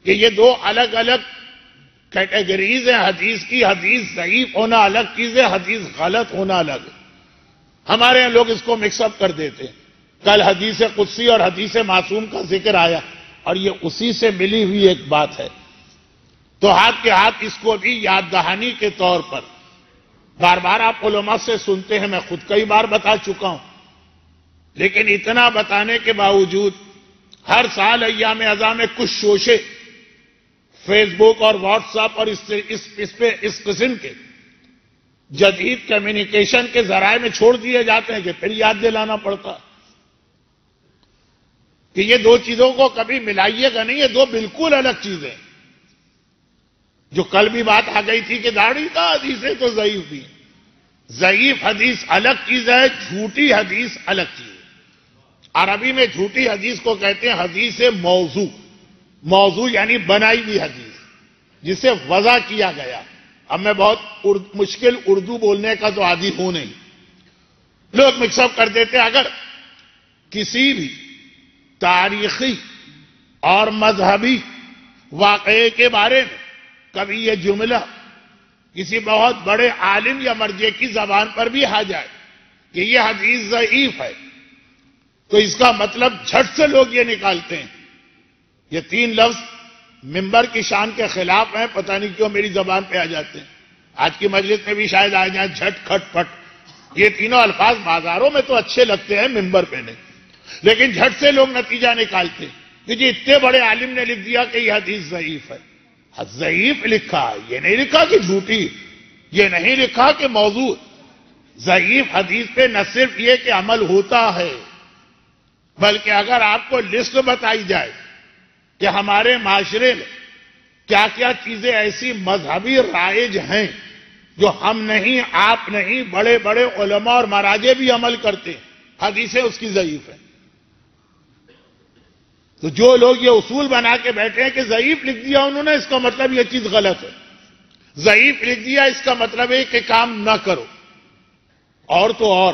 کہ یہ دو الگ الگ کیٹیگریز ہیں حدیث کی. حدیث ضعیف ہونا الگ چیز ہے, حدیث غلط ہونا الگ ہے. ہمارے یہاں لوگ اس کو مکس اپ کر دیتے ہیں. کل حدیث قدسی اور حدیث معصوم کا ذکر آیا اور یہ اسی سے ملی ہوئی ایک بات ہے, تو ہاتھ کے ہاتھ اس کو بھی یاد دہانی کے طور پر بار بار آپ علماء سے سنتے ہیں, میں خود کئی بار بتا چکا ہوں, لیکن اتنا بتانے کے باوجود ہر سال ایام اذا میں کچھ شوشے فیس بک اور واٹس ایپ اور اس قسم کے جدید کمیونیکیشن کے ذرائع میں چھوڑ دیے جاتے ہیں کہ پھر یاد دلانا پڑتا کہ یہ دو چیزوں کو کبھی ملائیے گا نہیں, یہ دو بالکل الگ چیزیں. جو کل بھی بات آ گئی تھی کہ داڑھی کا حدیث ہے تو ضعیف بھی. ضعیف حدیث الگ چیز ہے, جھوٹی حدیث الگ چیز ہے. عربی میں جھوٹی حدیث کو کہتے ہیں حدیث موضوع. موضوع یعنی بنائی ہوئی حدیث جسے وضع کیا گیا. اب میں بہت مشکل اردو بولنے کا تو عادی ہوں نہیں, لوگ مکس اپ کر دیتے. اگر کسی بھی تاریخی اور مذہبی واقعے کے بارے میں کبھی یہ جملہ کسی بہت بڑے عالم یا مرجع کی زبان پر بھی آ جائے کہ یہ حدیث ضعیف ہے, تو اس کا مطلب جھٹ سے لوگ یہ نکالتے ہیں یہ تین لفظ ممبر کی شان کے خلاف ہیں, پتہ نہیں کیوں میری زبان پہ آ جاتے ہیں. آج کی مجلس میں بھی شاید آ جائیں جھٹ کھٹ پٹ. یہ تینوں الفاظ بازاروں میں تو اچھے لگتے ہیں, ممبر پہ نہیں, لیکن جھٹ سے لوگ نتیجہ نکالتے کہ جی اتنے بڑے عالم نے لکھ دیا کہ یہ حدیث ضعیف ہے. ضعیف لکھا, یہ نہیں لکھا کہ جھوٹی, یہ نہیں لکھا کہ موضوع. ضعیف حدیث پہ نہ صرف یہ کہ عمل ہوتا ہے, بلکہ اگر آپ کو لسٹ بتائی جائے کہ ہمارے معاشرے میں کیا کیا چیزیں ایسی مذہبی رائج ہیں جو ہم نہیں, آپ نہیں, بڑے بڑے علماء اور مراجع بھی عمل کرتے ہیں, حدیثیں اس کی ضعیف ہیں. تو جو لوگ یہ اصول بنا کے بیٹھے ہیں کہ ضعیف لکھ دیا انہوں نے, اس کا مطلب یہ چیز غلط ہے. ضعیف لکھ دیا اس کا مطلب ہے کہ کام نہ کرو. اور تو اور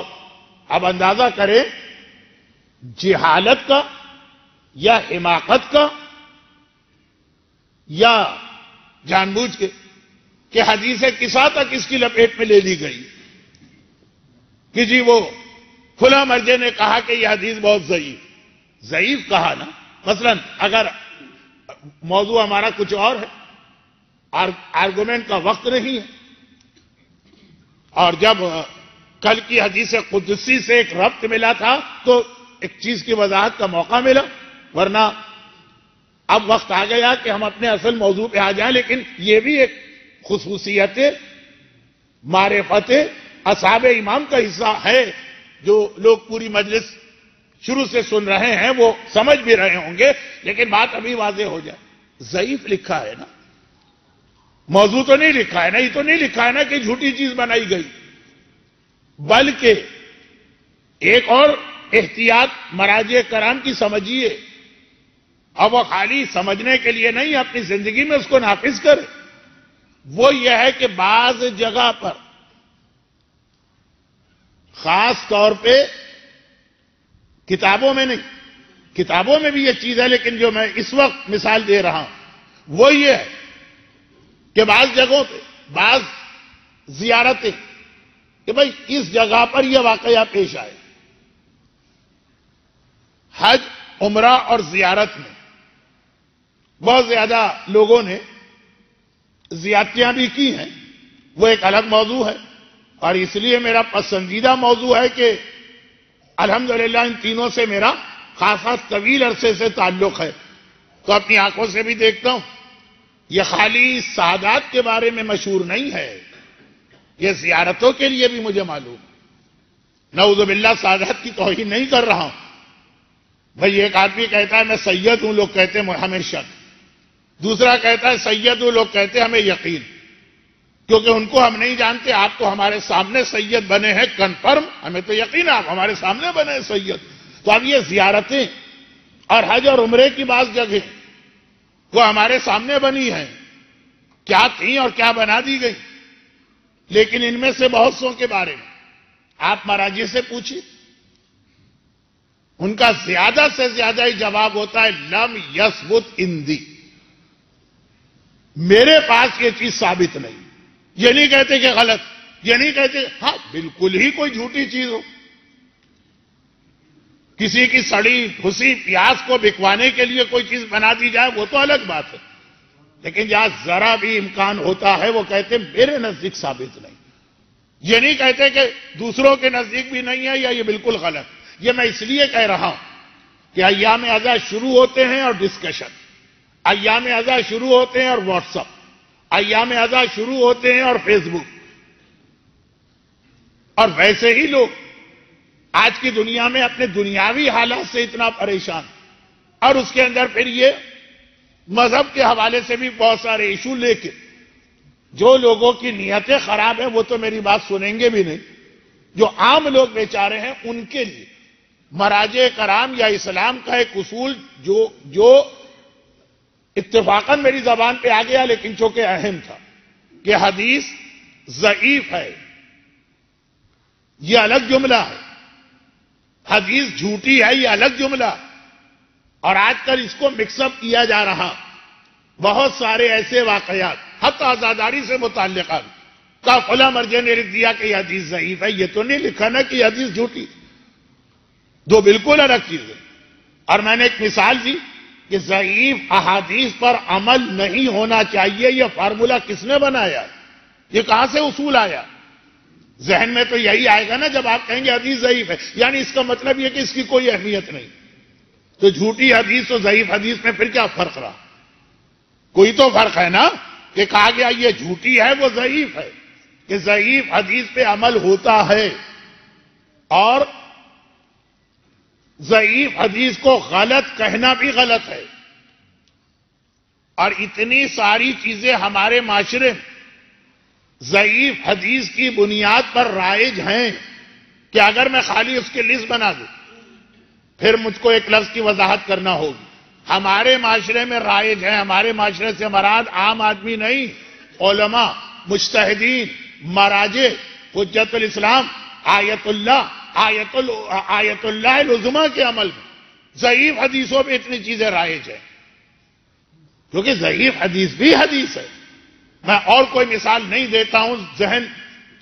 اب اندازہ کریں جہالت کا یا حماقت کا یا جان بوجھ کے کہ حدیث قصہ تک اس کی لپیٹ میں لے لی گئی کہ جی وہ فلاں مرجع نے کہا کہ یہ حدیث بہت ضعیف. ضعیف کہا نا, مثلا اگر موضوع ہمارا کچھ اور ہے, آرگومنٹ کا وقت نہیں ہے, اور جب کل کی حدیث قدسی سے ایک ربط ملا تھا تو ایک چیز کی وضاحت کا موقع ملا, ورنہ اب وقت آ گیا کہ ہم اپنے اصل موضوع پہ آ جائیں. لیکن یہ بھی ایک خصوصیت معرفت اصحاب امام کا حصہ ہے جو لوگ پوری مجلس شروع سے سن رہے ہیں وہ سمجھ بھی رہے ہوں گے, لیکن بات ابھی واضح ہو جائے. ضعیف لکھا ہے نا, موضوع تو نہیں لکھا ہے نا, یہ تو نہیں لکھا ہے نا کہ جھوٹی چیز بنائی گئی, بلکہ ایک اور احتیاط مراجع کرام کی سمجھیے, اب وہ خالی سمجھنے کے لیے نہیں اپنی زندگی میں اس کو نافذ کرے. وہ یہ ہے کہ بعض جگہ پر خاص طور پہ کتابوں میں نہیں, کتابوں میں بھی یہ چیز ہے, لیکن جو میں اس وقت مثال دے رہا ہوں وہ یہ ہے کہ بعض جگہوں پہ بعض زیارتیں کہ بھئی اس جگہ پر یہ واقعہ پیش آئے. حج, عمرہ اور زیارت میں بہت زیادہ لوگوں نے زیادتیاں بھی کی ہیں, وہ ایک الگ موضوع ہے, اور اس لیے میرا پسندیدہ موضوع ہے کہ الحمدللہ ان تینوں سے میرا خاصا طویل عرصے سے تعلق ہے, تو اپنی آنکھوں سے بھی دیکھتا ہوں. یہ خالی سعادات کے بارے میں مشہور نہیں ہے, یہ زیارتوں کے لیے بھی مجھے معلوم. نعوذ باللہ سعادت کی توہین نہیں کر رہا ہوں. بھئی ایک آدمی کہتا ہے میں سید ہوں, لوگ کہتے ہیں ہمیں شک. دوسرا کہتا ہے سید ہوں, لوگ کہتے ہیں ہمیں یقین, کیونکہ ان کو ہم نہیں جانتے. آپ تو ہمارے سامنے سید بنے ہیں کنفرم, ہمیں تو یقین ہے آپ ہمارے سامنے بنے ہیں سید. تو اب یہ زیارتیں اور حج اور عمرے کی بعض جگہ وہ ہمارے سامنے بنی ہیں, کیا تھیں اور کیا بنا دی گئی. لیکن ان میں سے بہت سو کے بارے میں آپ مراجع سے پوچھیں, ان کا زیادہ سے زیادہ ہی جواب ہوتا ہے لم یثبت عندی, میرے پاس یہ چیز ثابت نہیں. یہ نہیں کہتے کہ غلط، یہ نہیں کہتے ہاں بالکل ہی کوئی جھوٹی چیز ہو. کسی کی سڑی پھسی پیاز کو بکوانے کے لیے کوئی چیز بنا دی جائے وہ تو الگ بات ہے، لیکن جہاں ذرا بھی امکان ہوتا ہے وہ کہتے میرے نزدیک ثابت نہیں. یہ نہیں کہتے کہ دوسروں کے نزدیک بھی نہیں ہے یا یہ بالکل غلط. یہ میں اس لیے کہہ رہا ہوں کہ ایام اعضاء شروع ہوتے ہیں اور ڈسکشن، ایام اعضاء شروع ہوتے ہیں اور واٹس ایپ، ایام اعضاء شروع ہوتے ہیں اور فیس بک. اور ویسے ہی لوگ آج کی دنیا میں اپنے دنیاوی حالات سے اتنا پریشان، اور اس کے اندر پھر یہ مذہب کے حوالے سے بھی بہت سارے ایشو لے کے جو لوگوں کی نیتیں خراب ہیں وہ تو میری بات سنیں گے بھی نہیں. جو عام لوگ بیچارے ہیں ان کے لیے مراجع کرام یا اسلام کا ایک اصول جو اتفاقاً میری زبان پہ آ گیا لیکن چونکہ اہم تھا کہ حدیث ضعیف ہے، یہ الگ جملہ ہے. حدیث جھوٹی ہے، یہ الگ جملہ. اور آج کل اس کو مکس اپ کیا جا رہا. بہت سارے ایسے واقعات حتی عزاداری سے متعلقات کا فلاں مرجع نے لکھ دیا کہ یہ حدیث ضعیف ہے. یہ تو نہیں لکھا نا کہ یہ حدیث جھوٹی، دو بالکل الگ چیزیں. اور میں نے ایک مثال دی کہ ضعیف احادیث پر عمل نہیں ہونا چاہیے. یہ فارمولہ کس نے بنایا؟ یہ کہاں سے اصول آیا؟ ذہن میں تو یہی آئے گا نا جب آپ کہیں گے حدیث ضعیف ہے، یعنی اس کا مطلب یہ کہ اس کی کوئی اہمیت نہیں. تو جھوٹی حدیث اور ضعیف حدیث میں پھر کیا فرق رہا؟ کوئی تو فرق ہے نا کہ کہا گیا یہ جھوٹی ہے وہ ضعیف ہے، کہ ضعیف حدیث پہ عمل ہوتا ہے. اور ضعیف حدیث کو غلط کہنا بھی غلط ہے. اور اتنی ساری چیزیں ہمارے معاشرے میں ضعیف حدیث کی بنیاد پر رائج ہیں کہ اگر میں خالی اس کی لسٹ بنا دوں پھر مجھ کو ایک لفظ کی وضاحت کرنا ہوگی. ہمارے معاشرے میں رائج ہیں. ہمارے معاشرے سے مراد عام آدمی نہیں، علماء، مجتہدین، مراجع، حجت الاسلام، آیت اللہ العظمیٰ کے عمل میں ضعیف حدیثوں پہ اتنی چیزیں رائج ہیں، کیونکہ ضعیف حدیث بھی حدیث ہے. میں اور کوئی مثال نہیں دیتا ہوں، ذہن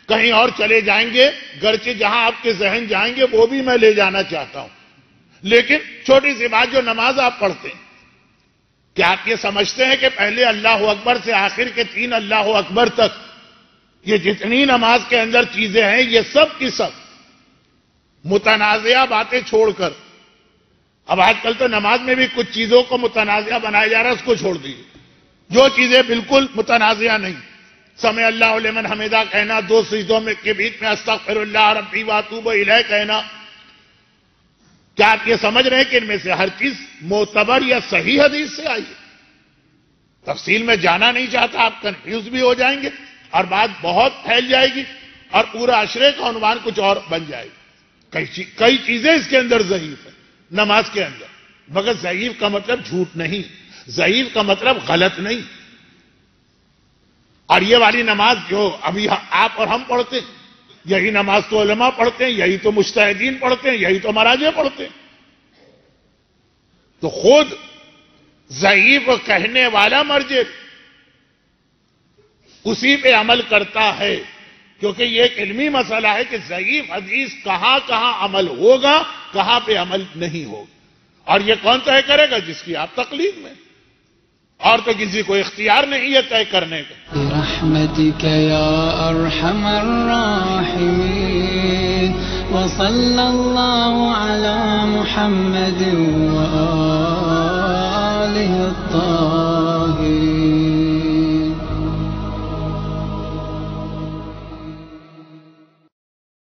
کہیں اور چلے جائیں گے، گرچہ جہاں آپ کے ذہن جائیں گے وہ بھی میں لے جانا چاہتا ہوں. لیکن چھوٹی سی بات، جو نماز آپ پڑھتے ہیں کیا آپ یہ سمجھتے ہیں کہ پہلے اللہ اکبر سے آخر کے 3 اللہ اکبر تک یہ جتنی نماز کے اندر چیزیں ہیں یہ سب کی سب متنازعہ باتیں چھوڑ کر، اب آج کل تو نماز میں بھی کچھ چیزوں کو متنازعہ بنایا جا رہا ہے، اس کو چھوڑ دیجیے. جو چیزیں بالکل متنازعہ نہیں، سمع اللہ لمن حمدہ کہنا، 2 سجدوں میں کے بیچ میں استغفر اللہ ربی واتوب الیہ کہنا، کیا آپ یہ سمجھ رہے ہیں کہ ان میں سے ہر چیز معتبر یا صحیح حدیث سے آئی ہے؟ تفصیل میں جانا نہیں چاہتا، آپ کنفیوز بھی ہو جائیں گے اور بات بہت پھیل جائے گی اور پورا عشرے کا عنوان کچھ اور بن جائے گی. کئی چیزیں اس کے اندر ضعیف ہیں نماز کے اندر، مگر ضعیف کا مطلب جھوٹ نہیں، ضعیف کا مطلب غلط نہیں. اور یہ والی نماز جو ابھی آپ اور ہم پڑھتے ہیں، یہی نماز تو علماء پڑھتے ہیں، یہی تو مجتہدین پڑھتے ہیں، یہی تو مراجع پڑھتے ہیں. تو خود ضعیف کہنے والا مرجع اسی پہ عمل کرتا ہے، کیونکہ یہ ایک علمی مسئلہ ہے کہ ضعیف حدیث کہاں کہاں عمل ہوگا، کہاں پہ عمل نہیں ہوگا. اور یہ کون طے کرے گا؟ جس کی آپ تقلید میں، اور تو کسی کو اختیار نہیں ہے طے کرنے کا. برحمتک یا ارحم الراحمین وصلی اللہ علی محمد وآلہ الطاہرین.